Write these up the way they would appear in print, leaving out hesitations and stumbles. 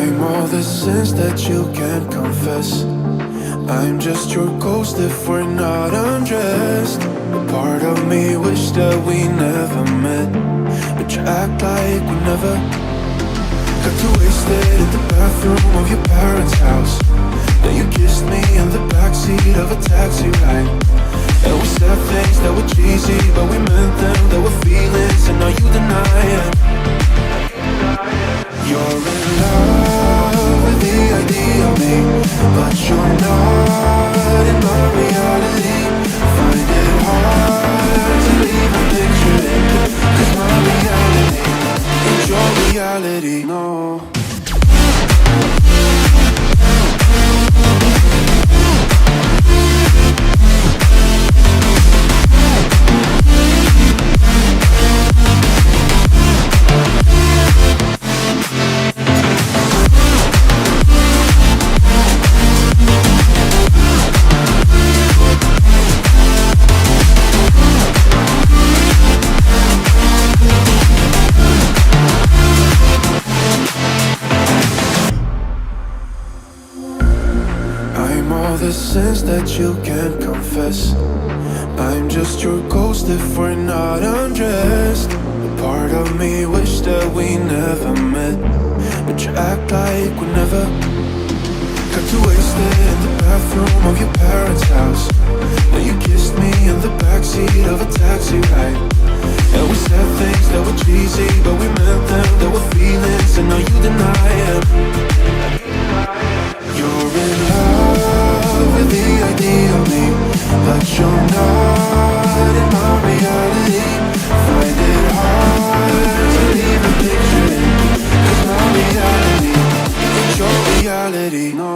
I'm all the sins that you can't confess. I'm just your ghost if we're not undressed. A part of me wish that we never met, but you act like we never. Got too wasted in the bathroom of your parents' house. Then you kissed me in the backseat of a taxi ride. And we said things that were cheesy, but we meant them. There were feelings and now you deny it. You're in love with the idea of me, but you're not in my reality. Find it hard to even picture it, 'cause my reality ain't your reality, no. The sins that you can't confess. I'm just your ghost if we're not undressed. A part of me wish that we never met, but you act like we never. Got too wasted in the bathroom of your parents' house. Then you kissed me in the backseat of a taxi ride. And we said things that were cheesy, but we meant them. There were feelings and now you deny it. You're in love with the idea of me, but you're not in my reality. Find it hard to even picture it, 'cause my reality ain't your reality, no.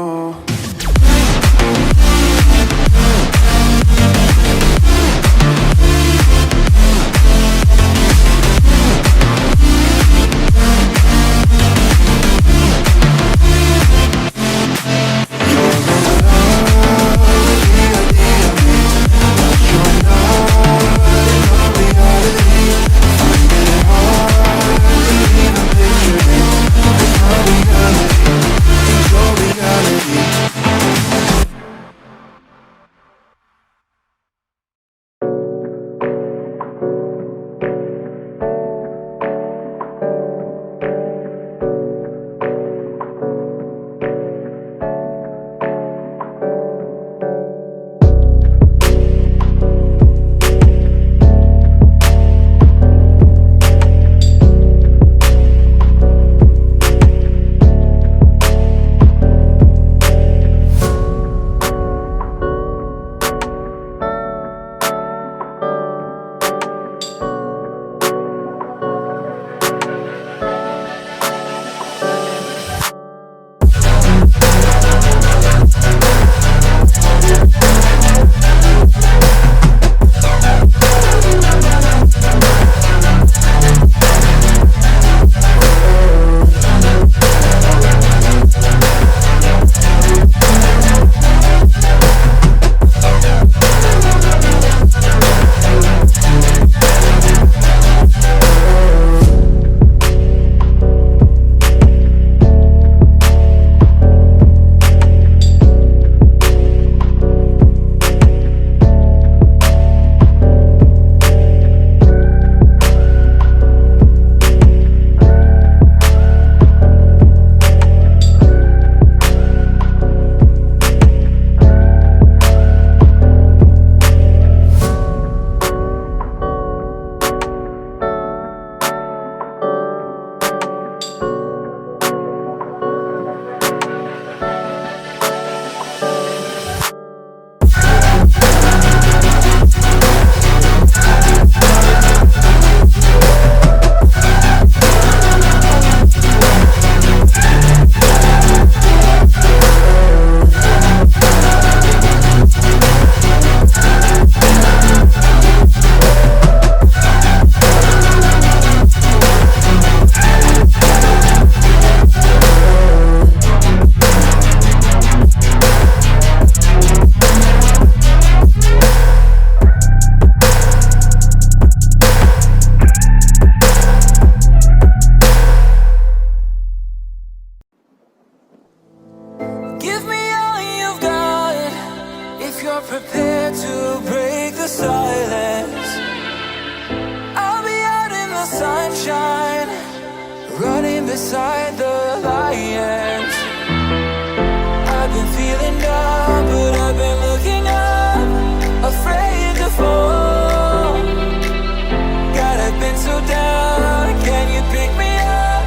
beside the lions. I've been feeling down, but I've been looking up, afraid to fall. God, I've been so down, can you pick me up?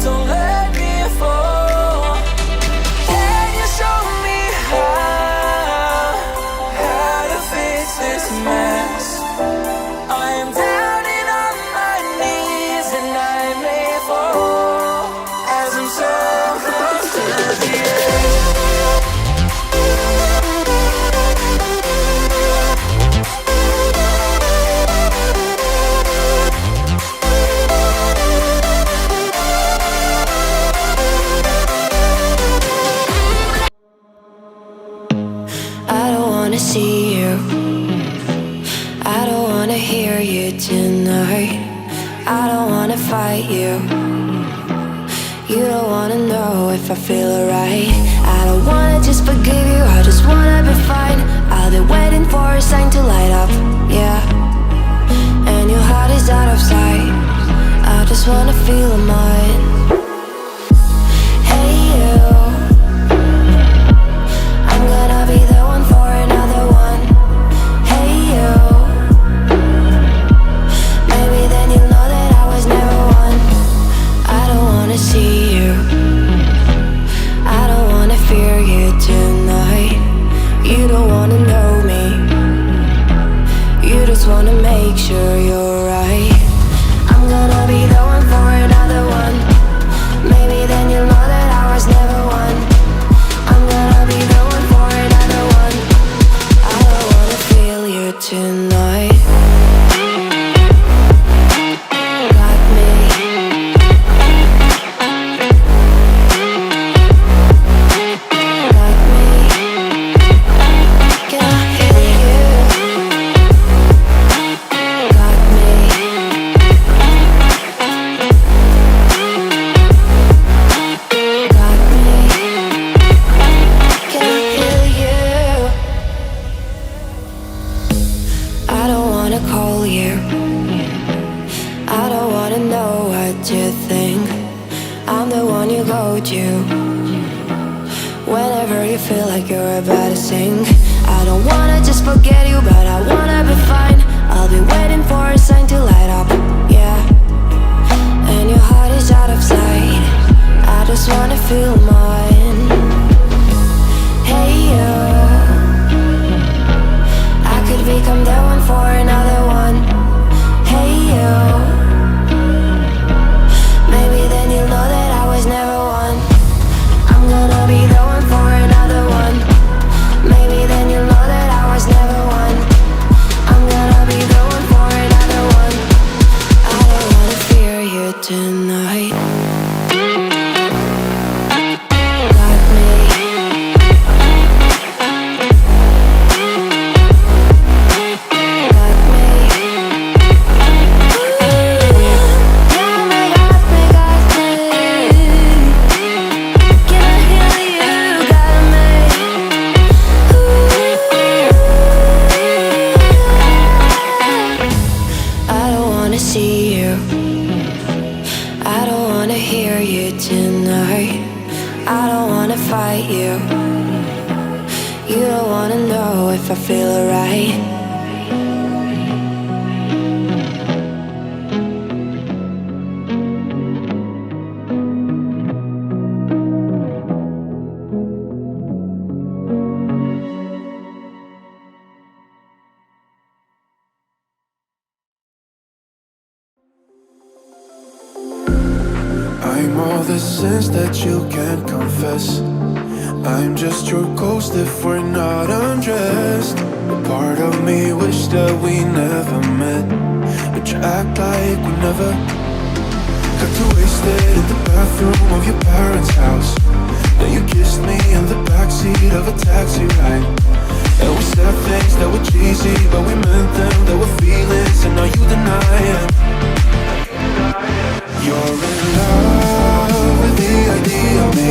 Don't let me fall. Can you show me how to fix this mess? I am down and on my knees, and I may fall as I'm so close to the edge. I don't wanna see you, I don't wanna hear you tonight. I don't wanna fight you, you don't wanna know if I feel alright. I don't wanna just forgive you, I just wanna be fine. I'll be waiting for a sign to light up, yeah. And your heart is out of sight, I just wanna feel mine. Hey you, I'm gonna be the one for another one. Hey you, maybe then you'll know that I was never one. I don't wanna see you, I don't wanna fear you tonight. You don't wanna know me, you just wanna make sure you're right. I'm gonna be the one for another one. Maybe then you'll know that I was never one. I'm gonna be the one for another one. I don't wanna feel you tonight. Got me. Got me. Can I hear you? Got me. Got me. Can I hear you? I don't wanna call you, I don't wanna know what you think. I'm the one you go to whenever you feel like you're about to sink. I don't wanna just forget you, but I wanna be fine. I'll be waiting for a sign to light up, yeah. And your heart is out of sight, I just wanna feel mine. Hey you, I could become the one for another one. Hey you, maybe then you'll know that I was never one. I'm gonna be the one for another one. Maybe then you'll know that I was never one. I'm gonna be the one for another one. I don't wanna fear you tonight. Got me. Got me. Got me, got me, got me. Can I hear you? Got me. I don't wanna see you, I don't wanna hear you tonight. I don't wanna fight you, you don't wanna know if I feel alright. I'm all the sins that you can't confess. I'm just your ghost if we're not undressed. A part of me wish that we never met, but you act like we never. Got too wasted in the bathroom of your parents' house. Then you kissed me in the backseat of a taxi ride. And we said things that were cheesy, but we meant them. There were feelings, and now you deny it. You're in love with the idea of me.